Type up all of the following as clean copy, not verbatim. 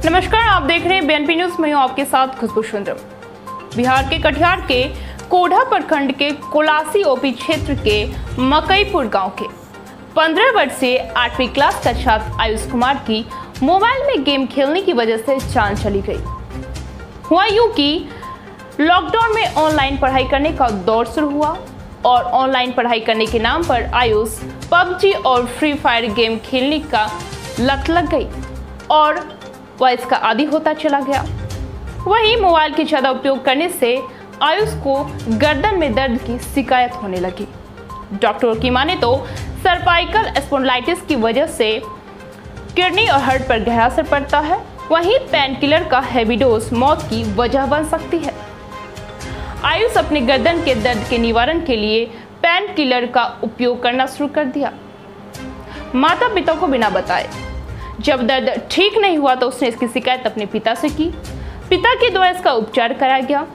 नमस्कार, आप देख रहे हैं बीएनपी न्यूज। मैं हूं आपके साथ खुशबू सुंदरम। बिहार के कटिहार के कोढ़ा प्रखंड के कोलासी ओपी क्षेत्र के मकईपुर गांव के 15 वर्षीय 8वीं क्लास का छात्र आयुष कुमार की मोबाइल में गेम खेलने की वजह से जान चली गई। हुआ यूं कि लॉकडाउन में ऑनलाइन पढ़ाई करने का दौर शुरू हुआ और ऑनलाइन पढ़ाई करने के नाम पर आयुष पबजी और फ्री फायर गेम खेलने का लत लग गई और वह इसका आदी होता चला गया। वहीं मोबाइल के ज़्यादा उपयोग करने से आयुष को गर्दन में दर्द की शिकायत होने लगी। डॉक्टरों की माने तो सर्वाइकल स्पॉन्डिलाइटिस की वजह से किडनी और हार्ट पर गहरा असर पड़ता है। वहीं पेन किलर का हैवी डोज मौत की वजह बन सकती है। आयुष अपने गर्दन के दर्द के निवारण के लिए पेन किलर का उपयोग करना शुरू कर दिया। माता पिता को बिना बताए जब दर्द ठीक नहीं हुआ तो उसने इसकी शिकायत अपने पिता से की। पिता के द्वारा इसका उपचार कराया गया,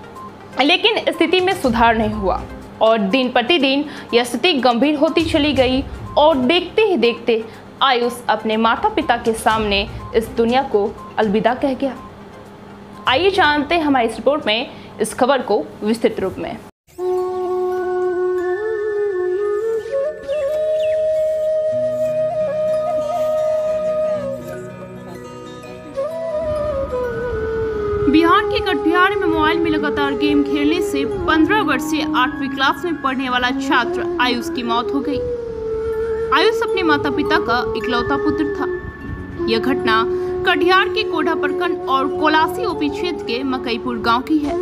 लेकिन स्थिति में सुधार नहीं हुआ और दिन प्रतिदिन यह स्थिति गंभीर होती चली गई और देखते ही देखते आयुष अपने माता पिता के सामने इस दुनिया को अलविदा कह गया। आइए जानते हैं हमारी इस रिपोर्ट में इस खबर को विस्तृत रूप में। बिहार के कटिहार में मोबाइल में लगातार गेम खेलने से 15 वर्षीय 8वीं क्लास में पढ़ने वाला छात्र आयुष की मौत हो गई। आयुष अपने माता पिता का इकलौता पुत्र था। यह घटना कटिहार के कोढ़ा प्रखंड और कोलासी ओपी क्षेत्र के मकईपुर गांव की है।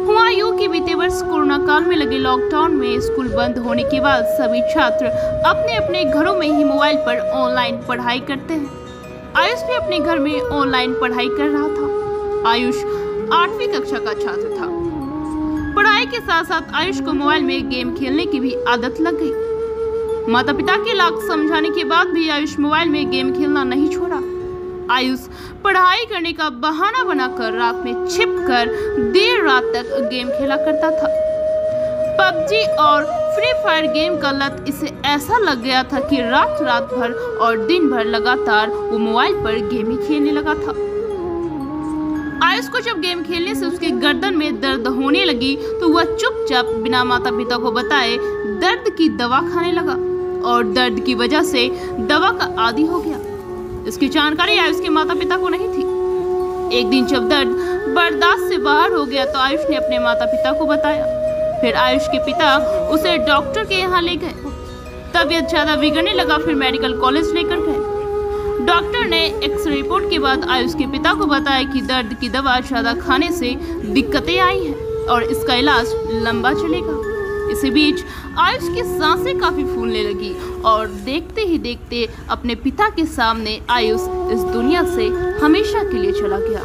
हुआ यूं कि बीते वर्ष कोरोना काल में लगे लॉकडाउन में स्कूल बंद होने के बाद सभी छात्र अपने अपने घरों में ही मोबाइल पर ऑनलाइन पढ़ाई करते हैं। आयुष भी अपने घर में ऑनलाइन पढ़ाई कर रहा था। आयुष 8वीं कक्षा का छात्र था। पढ़ाई के साथ साथ आयुष को मोबाइल में गेम खेलने की भी आदत लग गई। माता पिता के लाख समझाने के बाद भी आयुष मोबाइल में गेम खेलना नहीं छोड़ा। आयुष पढ़ाई करने का बहाना बनाकर रात में छिपकर देर रात तक गेम खेला करता था। पबजी और फ्री फायर गेम का लत इसे ऐसा लग गया था कि रात भर और दिन भर लगातार वो मोबाइल पर गेम ही खेलने लगा था। आयुष को जब गेम खेलने से उसके गर्दन में दर्द होने लगी तो वह चुपचाप बिना माता पिता को बताए दर्द की दवा खाने लगा और दर्द की वजह से दवा का आदी हो गया। इसकी जानकारी आयुष के माता पिता को नहीं थी। एक दिन जब दर्द बर्दाश्त से बाहर हो गया तो आयुष ने अपने माता पिता को बताया। फिर आयुष के पिता उसे डॉक्टर के यहाँ ले गए। तबीयत ज्यादा बिगड़ने लगा। फिर मेडिकल कॉलेज लेकर गए। डॉक्टर ने एक्सरे रिपोर्ट के बाद आयुष के पिता को बताया कि दर्द की दवा ज्यादा खाने से दिक्कतें आई हैं और इसका इलाज लंबा चलेगा। इसी बीच आयुष की सांसें काफी फूलने लगी और देखते ही देखते अपने पिता के सामने आयुष इस दुनिया से हमेशा के लिए चला गया।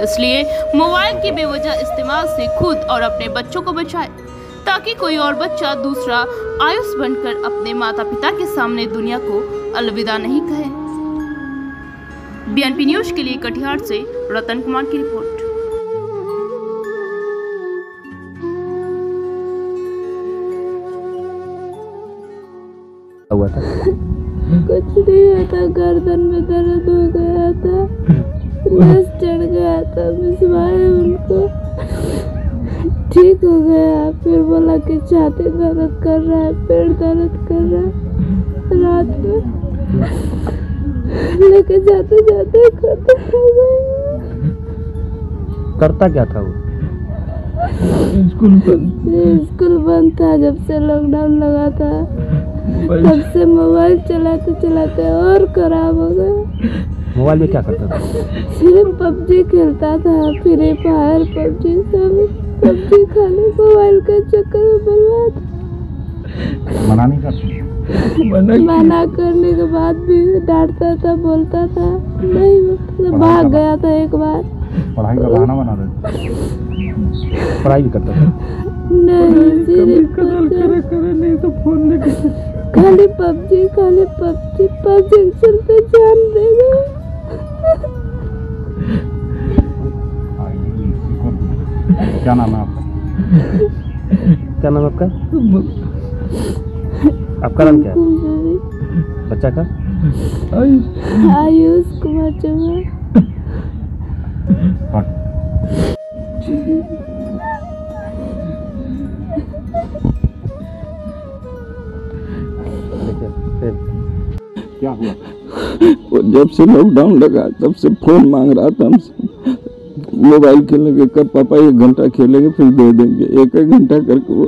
इसलिए मोबाइल के बेवजह इस्तेमाल से खुद और अपने बच्चों को बचाए ताकि कोई और बच्चा दूसरा आयुष बनकर अपने माता पिता के सामने दुनिया को अलविदा नहीं कहे। बीएनपी न्यूज के लिए कटिहार से रतन कुमार की रिपोर्ट। हुआ था कुछ नहीं हुआ था, गर्दन में दर्द हो गया था, नस चढ़ गया था, भिजवाए उनको, ठीक हो गया। फिर बोला कि छाती दर्द कर रहा है, पेट दर्द कर रहा है। रात में लेके जाते जाते खत्म हो गया। करता क्या था वो? स्कूल बंद था जब से लॉकडाउन लगा था, तब से मोबाइल चलाते चलाते और खराब हो गया। मोबाइल में क्या करता था? सिर्फ पबजी खेलता था, फ्री फायर पबजी सब। पबजी खाली मोबाइल के चक्कर में बर्बाद। मना नहीं करता? मना करने के बाद भी डांटता था, बोलता था, नहीं मतलब भाग गया था एक बार। पढ़ाई का बहाना बना रहे? पढ़ाई भी करता था? नहीं, सिर्फ नहीं तो फोन लेके खाली पबजी पबजी चलते जान देगा। क्या नाम है आपका? क्या नाम है आपका? आपका नाम क्या है? बच्चा का? आयुष कुमार। मार चुका। क्या हुआ? वो जब से लॉकडाउन लगा तब से फोन मांग रहा था हमसे, मोबाइल खेलने के कर पापा 1 घंटा खेलेंगे फिर दे देंगे। 1-1 घंटा करके वो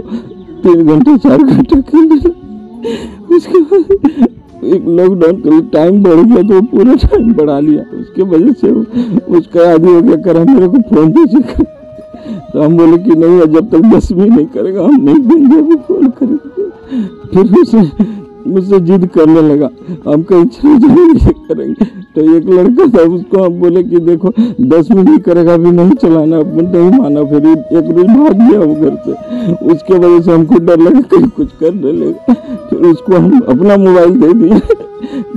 3 घंटे 4 घंटा खेलने लगा। उसके बाद एक लॉकडाउन का टाइम बढ़ गया तो पूरा टाइम बढ़ा लिया। उसके वजह से उसका आदि हो गया, करा मेरे को फोन दीजिए। तो हम बोले कि नहीं, जब तक 10वीं नहीं करेगा हम नहीं देंगे, अभी फोन करेंगे। फिर उसे मुझसे जिद करने लगा, हम कहीं चले जाएंगे करेंगे। तो एक लड़का था, उसको हम बोले कि देखो 10वीं नहीं करेगा अभी नहीं चलाना, नहीं माना। फिर एक रोज भाग गया वो घर से। उसके वजह से हमको डर लगा कहीं कुछ करने लगा। फिर उसको हम अपना मोबाइल दे दिए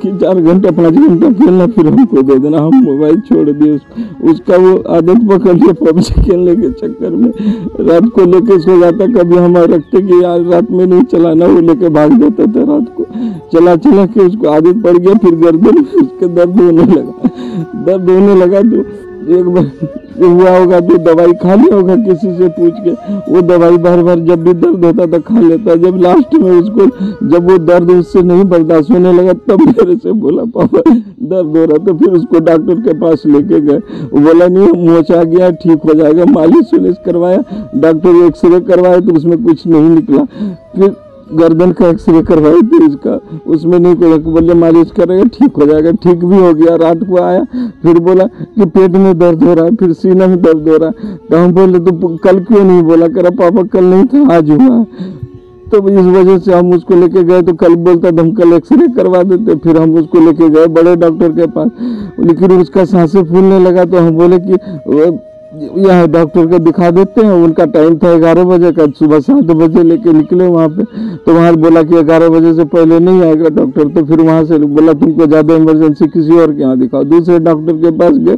कि 4 घंटा 5 घंटा खेलना, फिर हमको दे देना। हम मोबाइल छोड़ दिए। उसका वो आदत पकड़ लिया पबजी खेलने के चक्कर में। रात को लेके सो जाता, कभी हम रखते कि यार रात में नहीं चलाना, वो लेके भाग जाता था। रात को चला के उसको आदत पड़ गया। फिर गर्दन में उसके दर्द होने लगा। तो एक बार हुआ होगा तो दवाई खा लिया होगा किसी से पूछ के। वो दवाई बार जब भी दर्द होता था खा लेता। जब लास्ट में उसको जब वो दर्द उससे नहीं बर्दाश्त होने लगा तब मेरे से बोला पापा दर्द हो रहा। तो फिर उसको डॉक्टर के पास लेके गए। वो बोला नहीं, मोचा गया, ठीक हो जाएगा। मालिश वालिश करवाया, डॉक्टर एक्सरे करवाया तो उसमें कुछ नहीं निकला। फिर गर्दन का एक्सरे करवाई थी इसका, उसमें नहीं कोई, बोले मालिश करेगा ठीक हो जाएगा। ठीक भी हो गया। रात को आया फिर बोला कि पेट में दर्द हो रहा है, फिर सीना में दर्द हो रहा है। तो हम बोले तो कल क्यों नहीं बोला? करा पापा कल नहीं था, आज हुआ। तो इस वजह से हम उसको लेके गए। तो कल बोलता था हम कल एक्सरे करवा देते। फिर हम उसको लेके गए बड़े डॉक्टर के पास, लेकिन उसका सांसें फूलने लगा। तो हम बोले कि यहाँ डॉक्टर को दिखा देते हैं। उनका टाइम था 11 बजे का, सुबह 7 बजे लेके निकले वहाँ पे। तो वहाँ बोला कि 11 बजे से पहले नहीं आएगा डॉक्टर। तो फिर वहाँ से बोला तुमको ज़्यादा इमरजेंसी किसी और के यहाँ दिखाओ। दूसरे डॉक्टर के पास गए,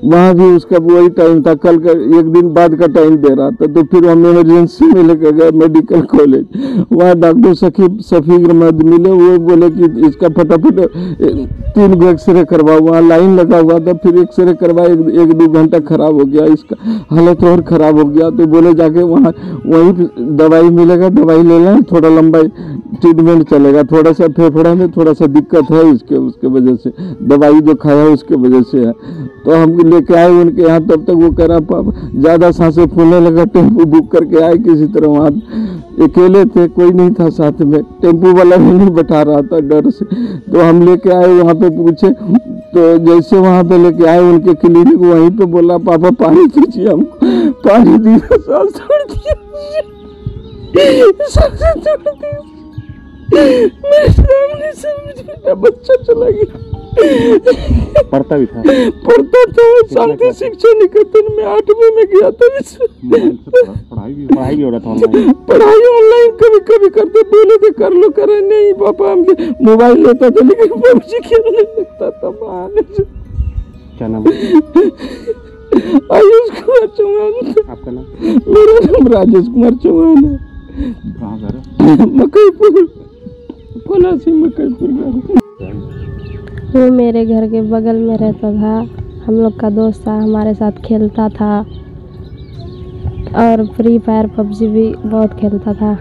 वहाँ भी उसका वही टाइम था, कल का 1 दिन बाद का टाइम दे रहा था। तो फिर हम इमरजेंसी में लेकर गए मेडिकल कॉलेज। वहाँ डॉक्टर शफीक अहमद मिले। वो बोले कि इसका फटाफट 3 गो एक्सरे करवाओ। वहाँ लाइन लगा हुआ था। फिर एक्सरे करवाए, 1-2 घंटा खराब हो गया, इसका हालत और ख़राब हो गया। तो बोले जाके वहाँ वहीं दवाई मिलेगा, दवाई ले लें, थोड़ा लंबा ट्रीटमेंट चलेगा। थोड़ा सा फेफड़ा में थोड़ा सा दिक्कत है उसके वजह से, दवाई जो खाया उसके वजह से है। तो हम लेके आए उनके यहाँ। तब तक वो कह रहा पापा ज़्यादा सांसें फूलने लगा। टेम्पू बुक करके आए किसी तरह। वहाँ अकेले थे, कोई नहीं था साथ में, टेम्पू वाला भी नहीं बैठा रहा था डर से। तो हम लेके आए वहाँ पे, पूछे तो जैसे वहाँ पे लेके आए उनके क्लिनिक, वहीं पे बोला पापा पानी दीजिए हमको। पानी दिया, सांस छोड़ दिया, सांस छोड़ दिया। मेरे सामने से बच्चा चला गया। पढ़ता भी था? पढ़ता था, शांति शिक्षा निकेतन में 8वीं में गया था। पढ़ाई भी हो रहा था ऑनलाइन? पढ़ाई ऑनलाइन कभी कभी करते, बोले थे कर लो, करे नहीं। पापा हम मोबाइल लेता था लेकिन पबजी खेलने लगता था बहाने से। क्या नाम है? आयुष कुमार चौहान। आपका नाम? मेरा नाम राजेश कुमार चौहान है। कहाँ घर है? मकईपुर, कोलासी मकईपुर घर। वो मेरे घर के बगल में रहता था, हम लोग का दोस्त था, हमारे साथ खेलता था और फ्री फायर पबजी भी बहुत खेलता था।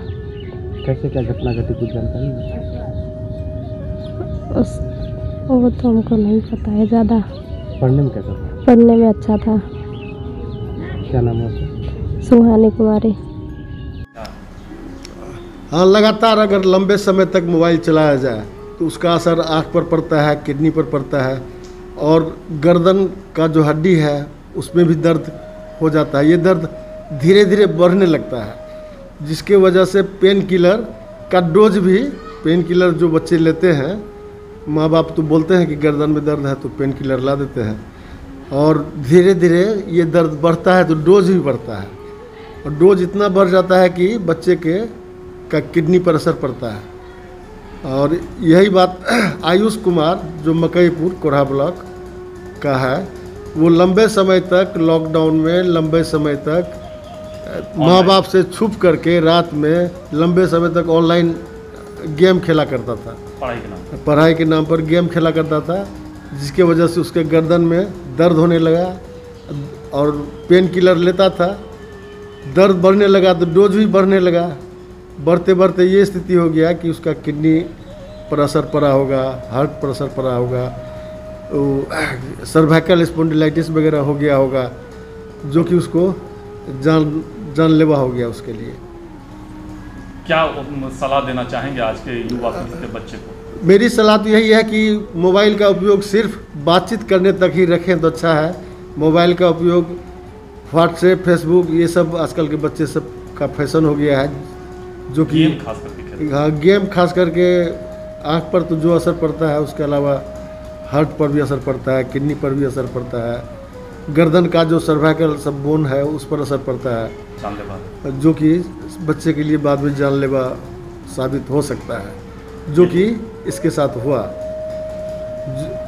कैसे क्या घटना घटी कुछ जानकारी है? वो तो हमको नहीं पता है ज़्यादा। पढ़ने में कैसा था? पढ़ने में अच्छा था। क्या नाम है उसका? सुहानी कुमारी। हाँ, लगातार अगर लंबे समय तक मोबाइल चलाया जाए तो उसका असर आँख पर पड़ता है, किडनी पर पड़ता है और गर्दन का जो हड्डी है उसमें भी दर्द हो जाता है। ये दर्द धीरे धीरे बढ़ने लगता है, जिसके वजह से पेन किलर का डोज भी, पेन किलर जो बच्चे लेते हैं, माँ बाप तो बोलते हैं कि गर्दन में दर्द है तो पेन किलर ला देते हैं, और धीरे धीरे ये दर्द बढ़ता है तो डोज भी बढ़ता है। और डोज इतना बढ़ जाता है कि बच्चे का किडनी पर असर पड़ता है। और यही बात आयुष कुमार जो मकईपुर कोढ़ा ब्लॉक का है, वो लंबे समय तक लॉकडाउन में, लंबे समय तक माँ बाप से छुप करके रात में लंबे समय तक ऑनलाइन गेम खेला करता था। पढ़ाई के नाम पर गेम खेला करता था, जिसके वजह से उसके गर्दन में दर्द होने लगा और पेन किलर लेता था, दर्द बढ़ने लगा तो डोज भी बढ़ने लगा। बढ़ते बढ़ते ये स्थिति हो गया कि उसका किडनी पर असर पड़ा होगा, हार्ट पर असर पड़ा होगा, सर्वाइकल स्पॉन्डिलाइटिस वगैरह हो गया होगा, जो कि उसको जानलेवा हो गया उसके लिए। क्या सलाह देना चाहेंगे आज के युवा पीढ़ी के बच्चे को? मेरी सलाह तो यही है कि मोबाइल का उपयोग सिर्फ बातचीत करने तक ही रखें तो अच्छा है। मोबाइल का उपयोग व्हाट्सएप, फेसबुक, ये सब आजकल के बच्चे सब का फैशन हो गया है, जो कि गेम खास करके खेलते हैं। हाँ, गेम खास करके आँख पर तो जो असर पड़ता है, उसके अलावा हार्ट पर भी असर पड़ता है, किडनी पर भी असर पड़ता है, गर्दन का जो सर्वाइकल सब बोन है उस पर असर पड़ता है, जानलेवा। जो कि बच्चे के लिए बाद में जानलेवा साबित हो सकता है, जो कि इसके साथ हुआ,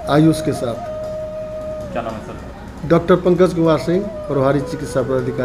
आयुष के साथ। क्या नाम है सर? डॉक्टर पंकज कुमार सिंह, प्रभारी चिकित्सा पदाधिकारी।